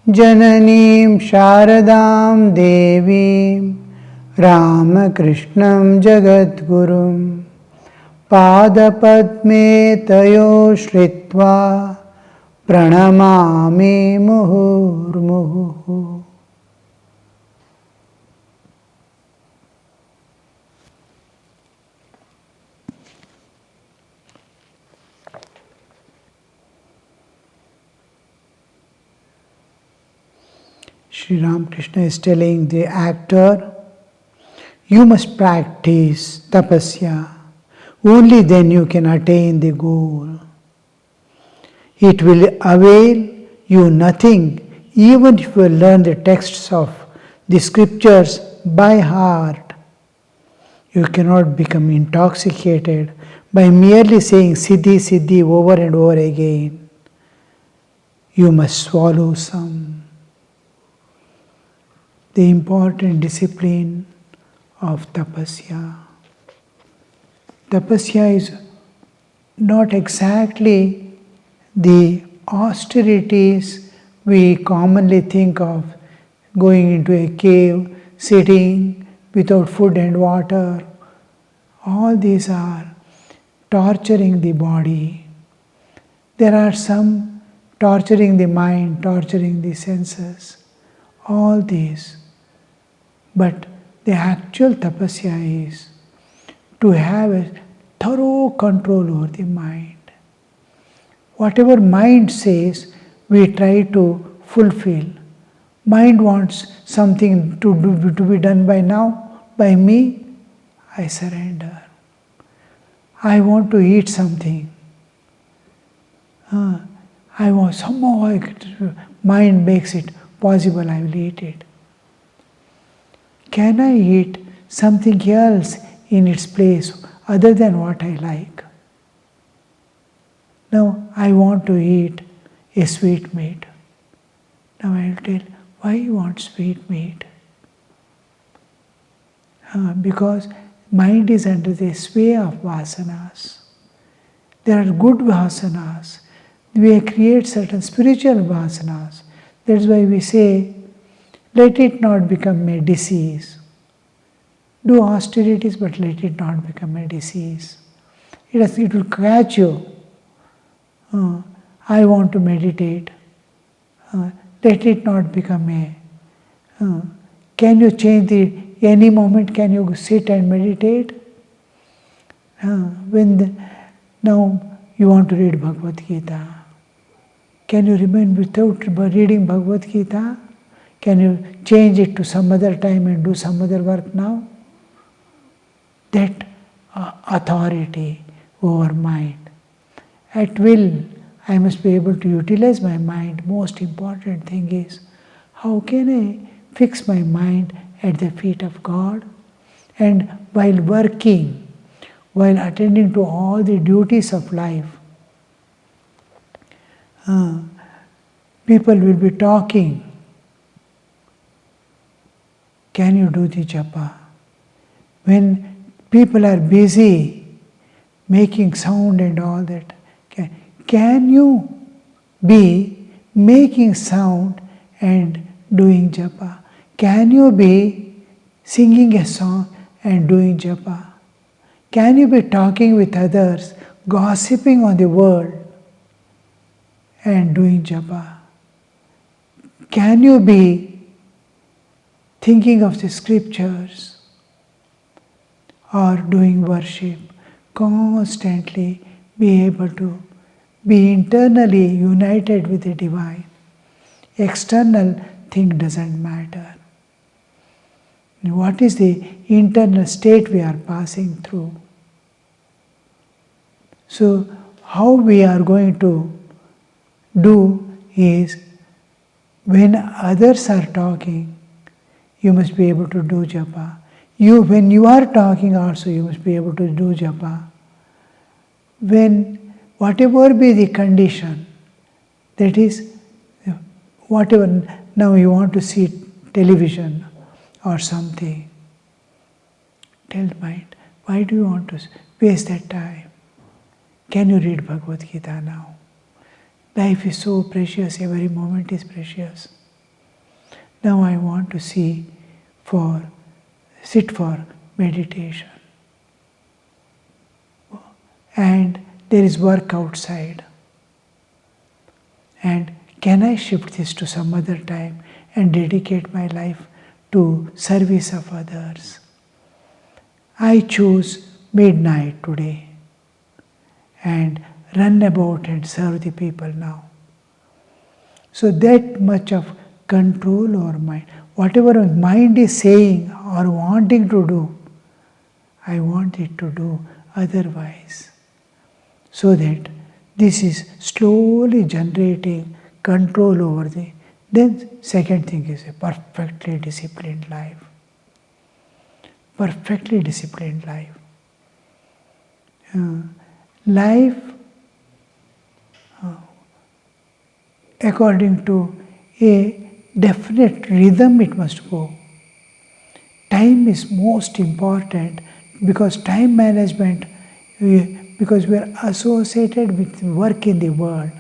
Jananim Sharadam Devim Ramakrishnan Jagadgurum Padapadme Tayo Shritva Pranamami Muhurmuhu. Sri Ramakrishna is telling the actor, you must practice tapasya. Only then you can attain the goal. It will avail you nothing even if you learn the texts of the scriptures by heart. You cannot become intoxicated by merely saying Siddhi, Siddhi over and over again. You must swallow some. The important discipline of tapasya. Tapasya is not exactly the austerities we commonly think of, going into a cave, sitting without food and water. All these are torturing the body. There are some torturing the mind, torturing the senses. All these. But the actual tapasya is to have a thorough control over the mind. Whatever mind says, we try to fulfill. Mind wants something to be done by now, by me, I surrender. I want to eat something. I want somehow, mind makes it possible, I will eat it. Can I eat something else in its place other than what I like? Now I want to eat a sweet meat. Now I will tell, why you want sweet meat? Because mind is under the sway of vasanas. There are good vasanas. We create certain spiritual vasanas. That's why we say, let it not become a disease. Do austerities, but let it not become a disease. It will catch you. I want to meditate. Let it not become a... can you change any moment, can you sit and meditate? Now you want to read Bhagavad Gita. Can you remain without reading Bhagavad Gita? Can you change it to some other time and do some other work now? That authority over mind. At will, I must be able to utilize my mind. Most important thing is, how can I fix my mind at the feet of God? And while working, while attending to all the duties of life, people will be talking. Can you do the japa? When people are busy making sound and all that, can you be making sound and doing japa? Can you be singing a song and doing japa? Can you be talking with others, gossiping on the world and doing japa? Can you be thinking of the scriptures or doing worship? Constantly be able to be internally united with the divine. External thing doesn't matter. What is the internal state we are passing through? So, how we are going to do is, when others are talking, you must be able to do japa. When you are talking also, you must be able to do japa. When whatever be the condition, that is, whatever, now you want to see television or something, tell mind, why do you want to waste that time? Can you read Bhagavad Gita now? Life is so precious, every moment is precious. Now I want to sit for meditation. And there is work outside. And can I shift this to some other time and dedicate my life to service of others? I choose midnight today and run about and serve the people now. So that much of control over mind. Whatever mind is saying or wanting to do, I want it to do otherwise. So that this is slowly generating control over the. Then second thing is a perfectly disciplined life. Perfectly disciplined life. Life according to a definite rhythm it must go. Time is most important because time management, because we are associated with work in the world.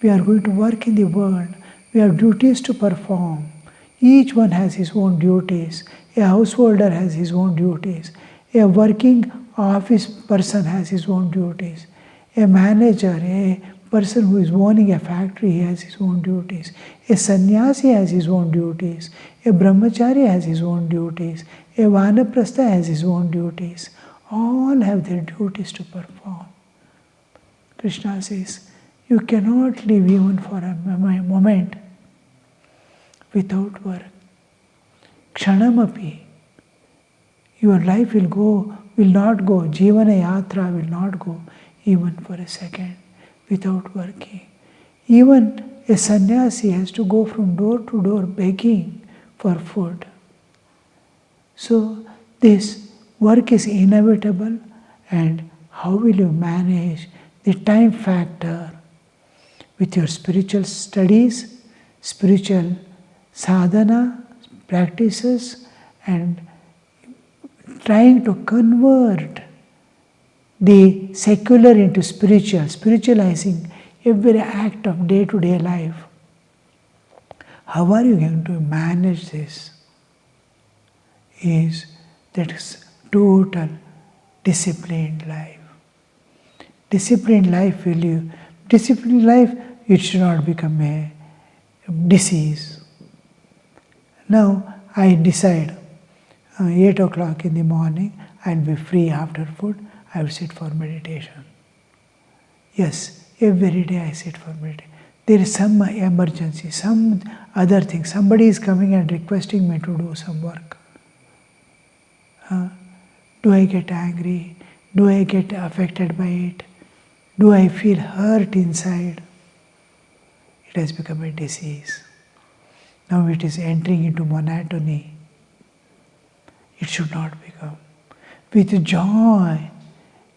We are going to work in the world. We have duties to perform. Each one has his own duties. A householder has his own duties. A working office person has his own duties. A manager, a person who is owning a factory, he has his own duties. A sannyasi has his own duties. A brahmachari has his own duties. A vanaprastha has his own duties. All have their duties to perform. Krishna says, you cannot live even for a moment without work. Kshanamapi. Your life will not go, Jivana Yatra will not go even for a second without working. Even a sannyasi has to go from door to door begging for food. So this work is inevitable, and how will you manage the time factor with your spiritual studies, spiritual sadhana, practices, and trying to convert the secular into spiritual, spiritualizing every act of day-to-day life. How are you going to manage this? That is total disciplined life. Disciplined life it should not become a disease. Now I decide 8 o'clock in the morning I will be free after food, I will sit for meditation. Yes, every day I sit for meditation. There is some emergency, some other thing. Somebody is coming and requesting me to do some work. Do I get angry? Do I get affected by it? Do I feel hurt inside? It has become a disease. Now it is entering into monotony. It should not become. With joy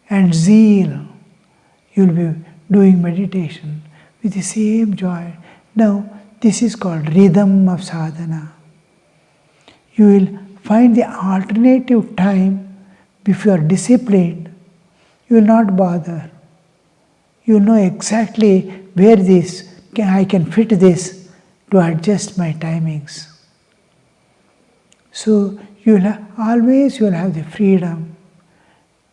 and zeal, you will be doing meditation with the same joy. Now, this is called rhythm of sadhana. You will find the alternative time. If you are disciplined, you will not bother. You know exactly where I can fit this to adjust my timings. So you will always have the freedom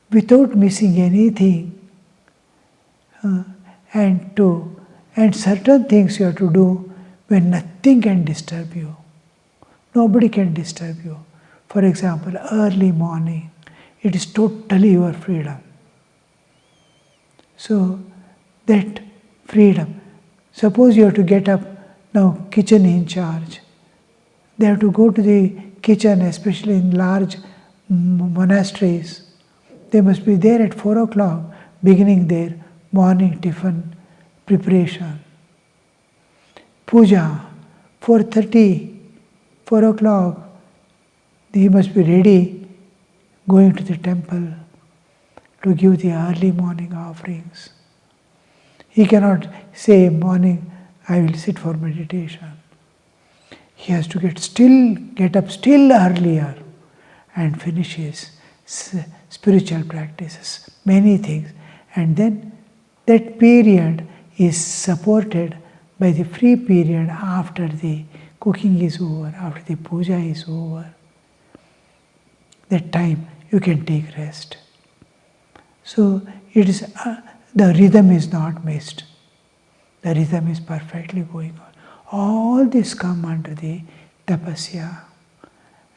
without missing anything, and certain things you have to do when nothing can disturb you. Nobody can disturb you. For example, early morning, it is totally your freedom. So that freedom. Suppose you have to get up now, kitchen in charge. They have to go to the kitchen, especially in large monasteries. They must be there at 4 o'clock, beginning their morning tiffin preparation. Puja, 4:30, 4 o'clock, they must be ready, going to the temple to give the early morning offerings. He cannot say morning, I will sit for meditation. He has to get up still earlier and finish his spiritual practices, many things. And then that period is supported by the free period after the cooking is over, after the puja is over, that time you can take rest. So it is the rhythm is not missed. The rhythm is perfectly going on. All this come under the tapasya.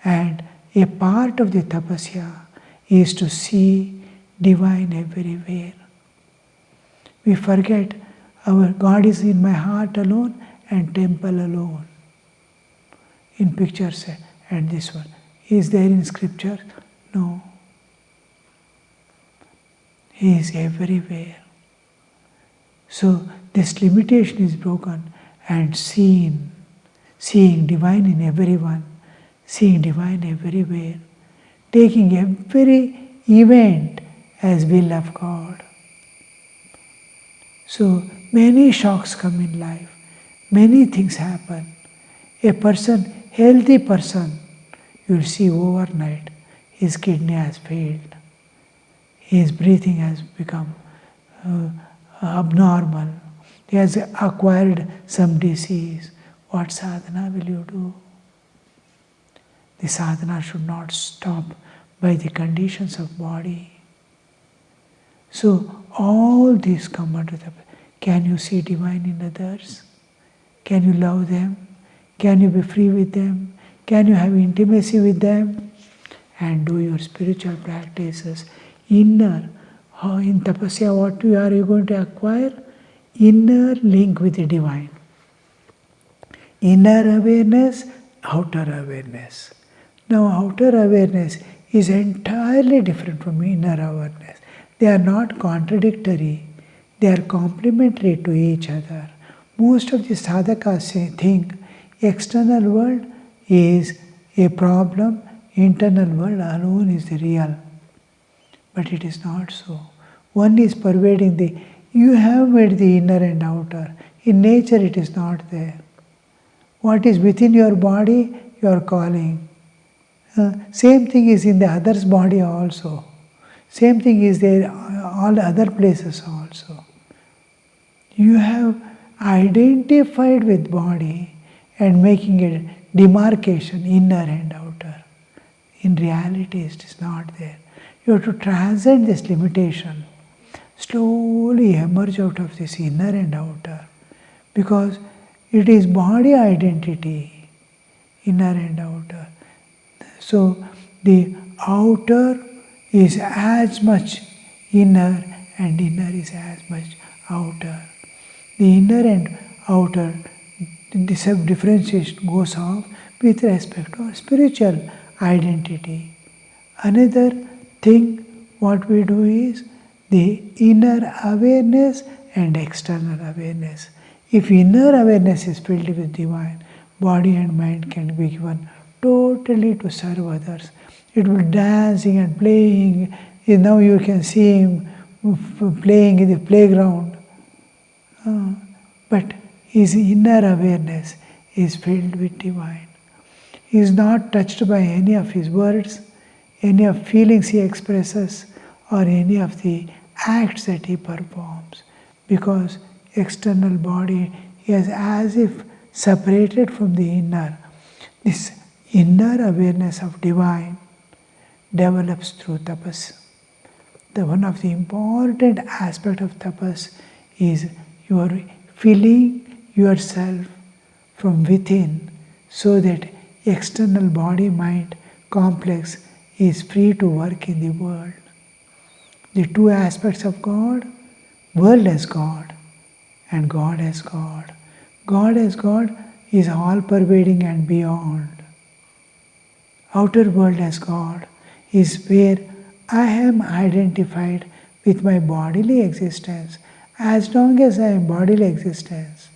And a part of the tapasya is to see divine everywhere. We forget our God is in my heart alone and temple alone. In pictures and this one. Is there in scripture? No. He is everywhere. So this limitation is broken and seeing divine in everyone, seeing divine everywhere, taking every event as will of God. So many shocks come in life, many things happen. A person, healthy person, you will see overnight his kidney has failed, his breathing has become abnormal, he has acquired some disease. What sadhana will you do? The sadhana should not stop by the conditions of body. So all these come under the... Can you see divine in others? Can you love them? Can you be free with them? Can you have intimacy with them? And do your spiritual practices. Inner, in tapasya, what are you going to acquire? Inner link with the divine. Inner awareness, outer awareness. Now outer awareness is entirely different from inner awareness. They are not contradictory. They are complementary to each other. Most of the sadhakas think external world is a problem, internal world alone is the real. But it is not so. One is pervading the... You have made the inner and outer. In nature it is not there. What is within your body, you are calling. Same thing is in the other's body also. Same thing is there all other places also. You have identified with body and making a demarcation, inner and outer. In reality, it is not there. You have to transcend this limitation. Slowly emerge out of this inner and outer. Because it is body identity, inner and outer. So the outer is as much inner and inner is as much outer. The inner and outer, this differentiation goes off with respect to our spiritual identity. Another thing what we do is the inner awareness and external awareness. If inner awareness is filled with divine, body and mind can be given totally to serve others. It will be dancing and playing. Now you can see him playing in the playground. But his inner awareness is filled with divine. He is not touched by any of his words, any of feelings he expresses, or any of the acts that he performs. Because external body is as if separated from the inner. This inner awareness of divine develops through tapas. One of the important aspects of tapas is you are filling yourself from within so that external body-mind complex is free to work in the world. The two aspects of God, world as God and God as God. God as God is all-pervading and beyond. Outer world as God is where I am identified with my bodily existence as long as I am bodily existence.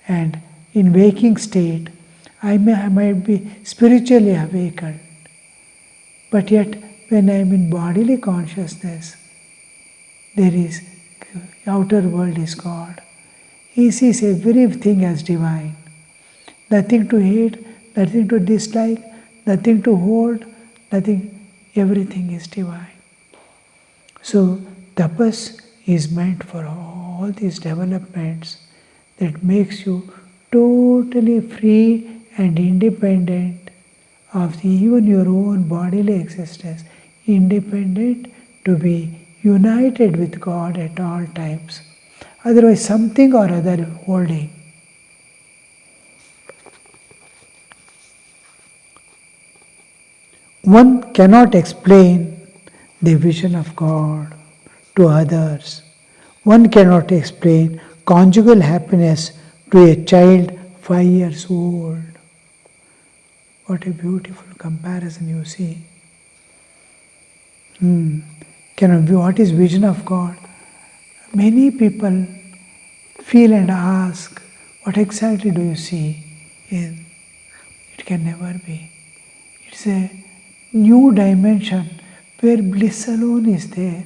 And in waking state, I might be spiritually awakened. But yet, when I am in bodily consciousness, there is outer world is God. He sees everything as divine. Nothing to hate, nothing to dislike, nothing to hold, nothing, everything is divine. So, tapas is meant for all these developments that makes you totally free and independent of even your own bodily existence, independent to be united with God at all times. Otherwise, something or other holding. One cannot explain the vision of God to others. One cannot explain conjugal happiness to a child 5 years old. What a beautiful comparison you see. Cannot be what is vision of God? Many people feel and ask, what exactly do you see in? It can never be. It's a new dimension where bliss alone is there,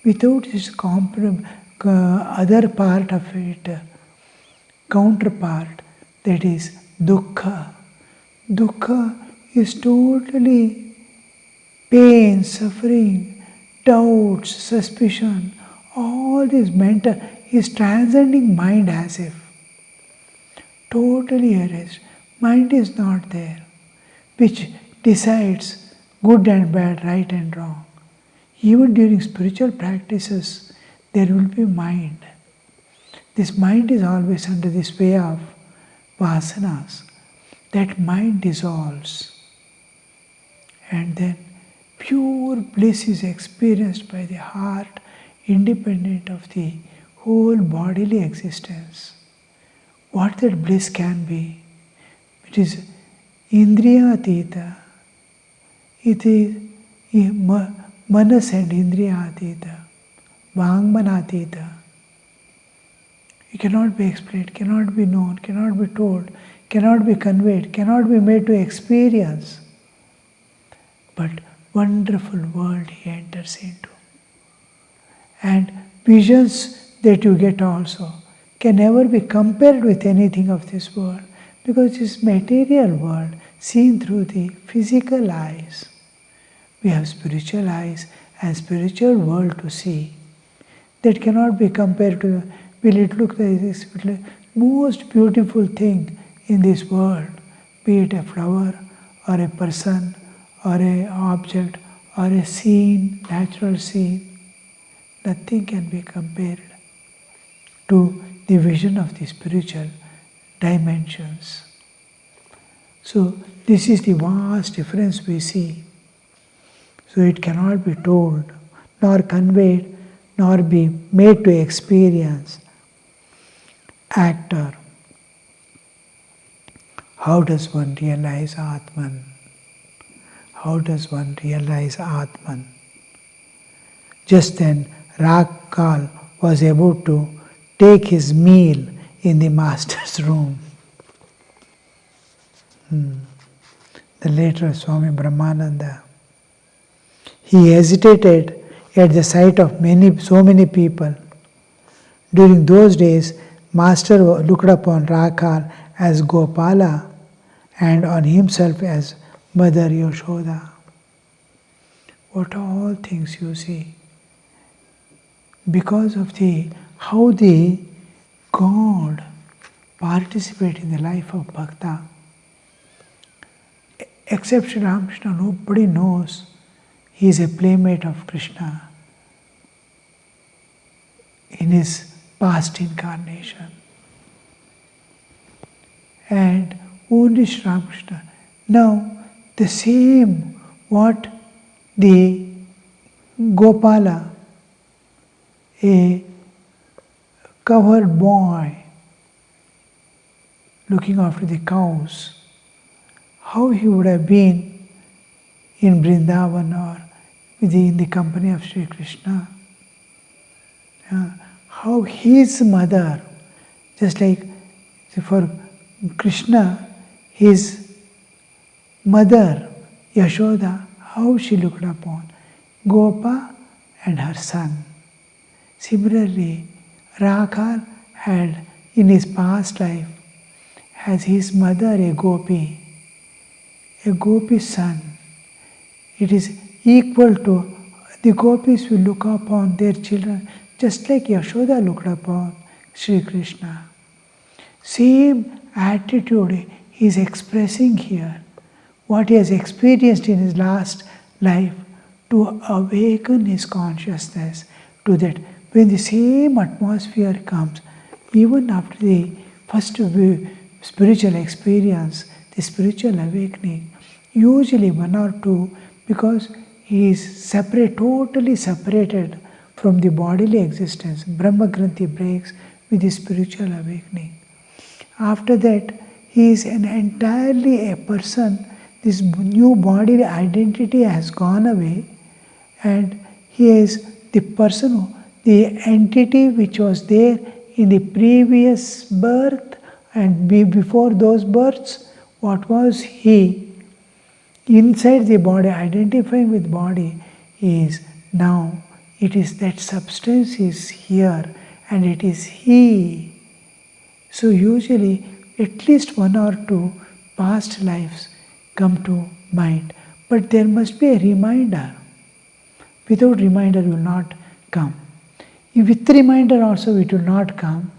without its other part of it, counterpart, that is dukkha. Dukkha is totally pain, suffering, doubts, suspicion, all this mental is transcending mind as if. Totally erased. Mind is not there, which decides good and bad, right and wrong. Even during spiritual practices, there will be mind. This mind is always under the sway of vasanas. That mind dissolves. And then pure bliss is experienced by the heart, independent of the whole bodily existence. What that bliss can be? It is indriya atita. It is manas and indriya atita. Vangmana atita. It cannot be explained, cannot be known, cannot be told, cannot be conveyed, cannot be made to experience. But wonderful world he enters into. And visions that you get also can never be compared with anything of this world, because this material world seen through the physical eyes. We have spiritual eyes and spiritual world to see. That cannot be compared to, will it look like this most beautiful thing in this world, be it a flower or a person or an object or a scene, natural scene. Nothing can be compared to the vision of the spiritual dimensions. So this is the vast difference we see. So it cannot be told, nor conveyed, nor be made to experience. Actor. How does one realize Atman? How does one realize Atman? Just then, Rakal was about to take his meal in the master's room. The later Swami Brahmananda, he hesitated at the sight of so many people. During those days, Master looked upon Rakal as Gopala and on himself as Mother Yashoda. What all things you see. Because of how the God participate in the life of Bhakta. Except Sri Ramakrishna, nobody knows he is a playmate of Krishna in his past incarnation. And only Sri Ramakrishna. Now, the same what the Gopala, a covered boy looking after the cows, how he would have been in Vrindavan or in the company of Sri Krishna. How his mother, just like for Krishna, his mother Yashoda, how she looked upon Gopa and her son. Similarly, Rakal had in his past life has his mother a gopi's son. It is equal to the gopis will look upon their children just like Yashoda looked upon Sri Krishna. Same attitude he is expressing here. What he has experienced in his last life, to awaken his consciousness to that. When the same atmosphere comes, even after the first spiritual experience, the spiritual awakening, usually one or two, because he is separate, totally separated from the bodily existence. Brahma Granthi breaks with the spiritual awakening. After that, he is an entirely a person. This new bodily identity has gone away, and he is the person, the entity which was there in the previous birth and before those births. What was he? Inside the body, identifying with body, is now, it is that substance is here and it is he. So usually at least one or two past lives come to mind, but there must be a reminder. Without reminder, it will not come. With reminder also, it will not come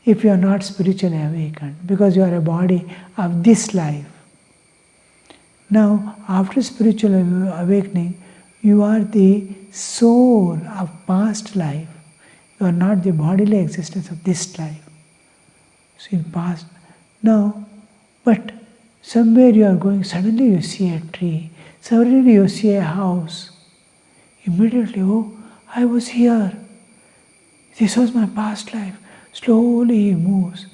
if you are not spiritually awakened, because you are a body of this life. Now, after spiritual awakening, you are the soul of past life. You are not the bodily existence of this life. So in past, now, but somewhere you are going, suddenly you see a tree, suddenly you see a house. Immediately, oh, I was here. This was my past life. Slowly he moves.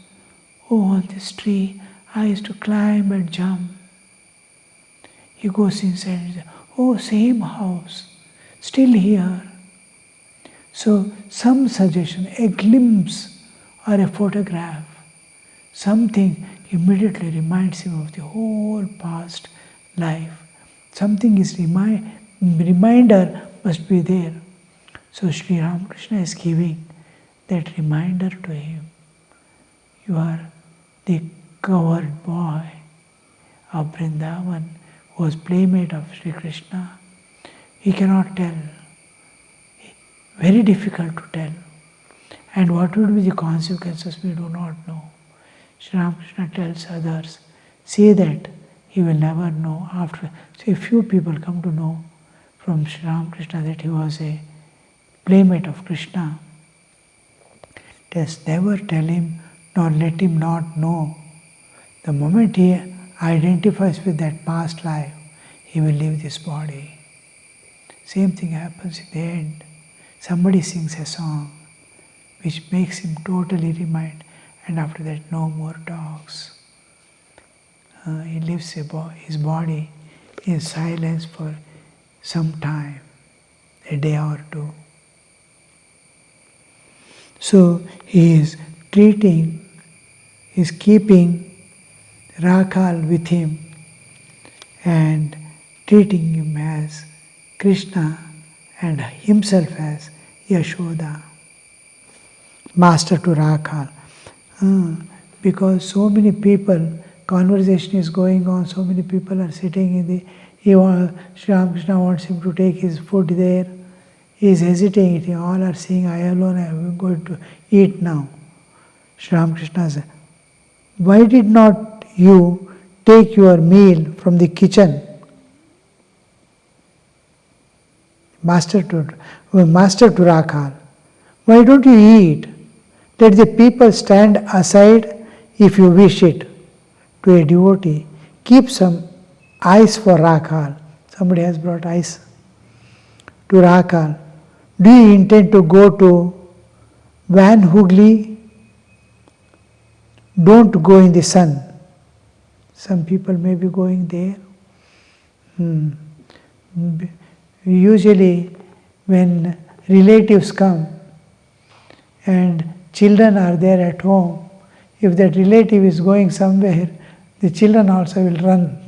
Oh, on this tree, I used to climb and jump. He goes inside and says, oh, same house, still here. So some suggestion, a glimpse or a photograph, something immediately reminds him of the whole past life. Something is reminder must be there. So Sri Ramakrishna is giving that reminder to him. You are the coward boy of Vrindavan, who was playmate of Sri Krishna. He cannot tell. Very difficult to tell. And what would be the consequences, we do not know. Sri Ramakrishna tells others, say that he will never know. After, so a few people come to know from Sri Ramakrishna that he was a playmate of Krishna. Just never tell him nor let him not know. The moment he identifies with that past life, he will leave this body. Same thing happens in the end. Somebody sings a song which makes him totally remind, and after that no more talks. He leaves his body in silence for some time, a day or two. So he is keeping Rakhal with him and treating him as Krishna and himself as Yashoda, master to Rakhal. Because so many people, conversation is going on, so many people are sitting in the, Sri Ramakrishna wants him to take his food there. He is hesitating. All are saying, I alone am going to eat now. Sri Ramakrishna said, why did not you take your meal from the kitchen? Master to Rakhal, why don't you eat? Let the people stand aside if you wish it. To a devotee, keep some ice for Rakhal. Somebody has brought ice. To Rakhal, do you intend to go to Van Hooghly? Don't go in the sun. Some people may be going there. Usually when relatives come and children are there at home, if that relative is going somewhere, the children also will run.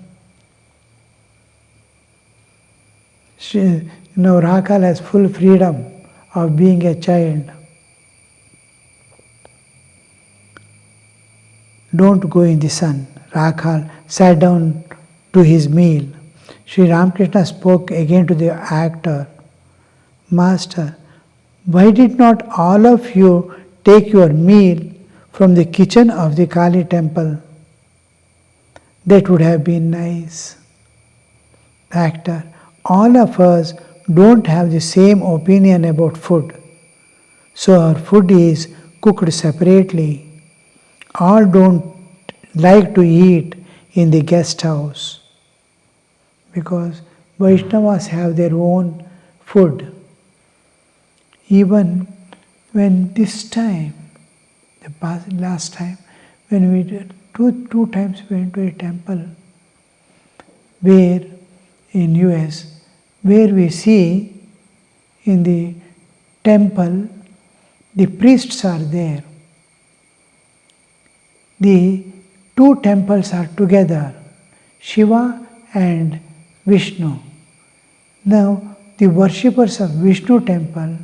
Now Rakhal has full freedom of being a child. Don't go in the sun. Rakhal sat down to his meal. Sri Ramakrishna spoke again to the actor. Master, why did not all of you take your meal from the kitchen of the Kali temple. That would have been nice. Actor, all of us don't have the same opinion about food. So our food is cooked separately. All don't like to eat in the guest house because Vaishnavas have their own food. Even when this time, last time, when we did two times we went to a temple where in US, where we see in the temple the priests are there. The two temples are together, Shiva and Vishnu. Now the worshippers of Vishnu temple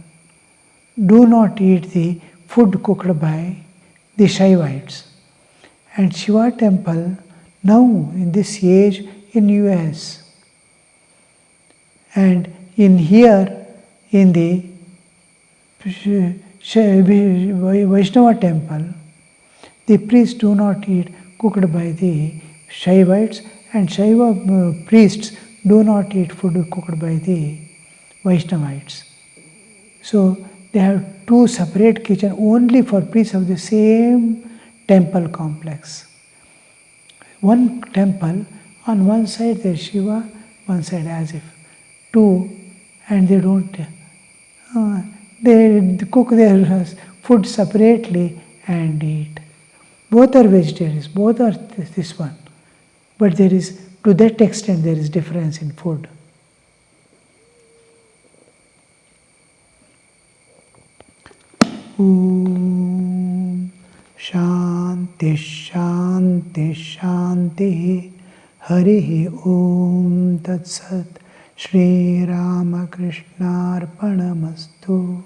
do not eat the food cooked by the Shaivites. And Shiva temple now in this age in US and in here in the Vaishnava temple, the priests do not eat cooked by the Shaivites and Shaiva priests do not eat food cooked by the Vaishnavites. So they have two separate kitchens only for priests of the same temple complex. One temple, on one side there is Shiva, one side as if two, and they don't. They cook their food separately and eat. Both are vegetarians, both are this one. But there is, to that extent, there is difference in food. Om Shanti Shanti Shanti Harihi Om Tat Sat Shri Ramakrishna Arpanamastu.